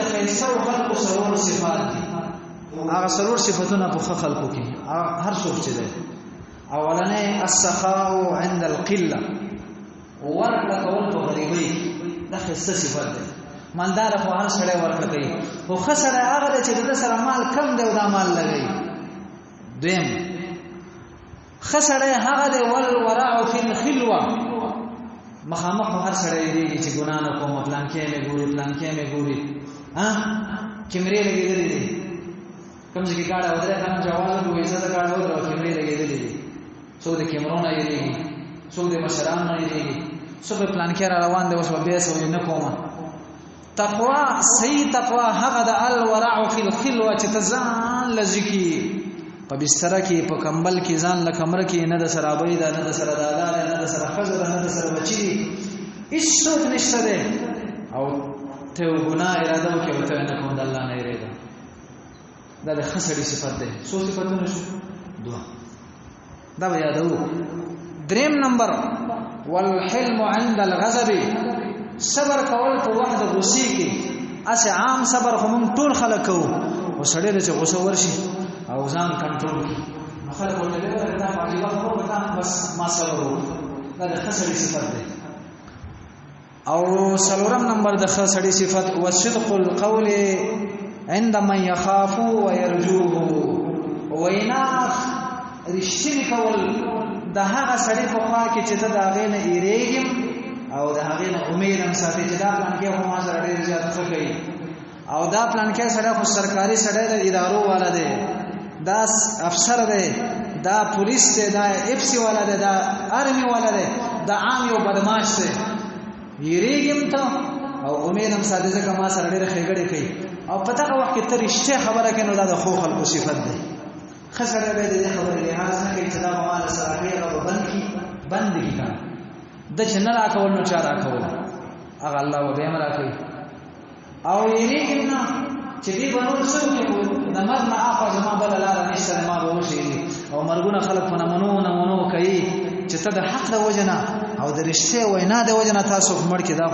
خیسر خلق سرور صفات دي هغه سرور صفاتونه په خلقو کې هر څوک چې دی اولنې السخاء عند القله ورکړه کول په غریبۍ دا خیسه صفات دی مالدار خو هر سړی ورکړه کوي خو خسره هغه چې د سره مال کم دی او دا مال لګي دیم خسره هغه دی والورع فی الخلوه مخامخ هر سړی دی چې ګنا نه کوم پلان کې مې ګوري پلان کې مې ګوري کیمرې لګېدلې دي کوم چې کاړه ودره کوم جواز وې څه دا کاړه ودره کیمرې لګېدلې دي څو د کیمرونو یېږي څو د مشرانو یېږي څو په پلان کې را روان دي اوس به څه نه کومه تقوا صحیح تقوا هغه د الورع فی الخلوه چې تزان لذکی په بستر کې په کمبل کې ځان له کمره کې نه د سرابې دا نه د سره دادا نه د سره خزر نه د سره بچی هیڅ څوک نشته ده او ته ګناه اراده وکړې او ته نه کوم د الله نه اراده دا د خسړې صفت ده څو صفاتونه شو دوه دا به یادو دریم نمبر والحلم عند الغضب صبر کول په وخت د غصې کې اسه عام صبر خو موږ ټول خلک کوو او سړی چې غصه ورشي او ځان کنټرول کړي خلک ورته دا عجیبه خبره ده بس ما صبر وکړه دا د خسړې صفت ده او سلورم نمبر د خسړې صفت وصدق القول عند من يخاف ويرجوه وینا رښتینی کول د هغه سړي په خوا کې چې ته د هغې نه ایریږم او د هغې نه امید هم ساتي چې دا پلان کې خو ما سره ډېر زیات ښه کوي او دا پلان کې سړی خو سرکاري سړی د ادارو والا دی دا افسر دی دا پولیس دی دا اپسی والا دی دا آرمی والا دی دا عام یو بدماش دی یریږم ته او امید هم ساتي ځکه ما سره ډېره ښېګړې کوي او په دغه وخت کې ته رښتیا خبره کوې نو دا د ښو خلکو صفت دی ښه سړی به د دې خبرې لحاظ نه کوي چې دا به ما له سره کوي هغه به بند کړي که د چې نه راکول نو چا راکول هغه الله به بیا هم راکوي او یریږم نه چې دې به نور څه وکړي د مرګ نه اخوا زما بله لاره نشته ما به وشېږي او مرګونه خلک په نمونو کوي چې ته د حق د وجه نه او د رښتیا وینا د وجه نه تاسو مړ کړي دا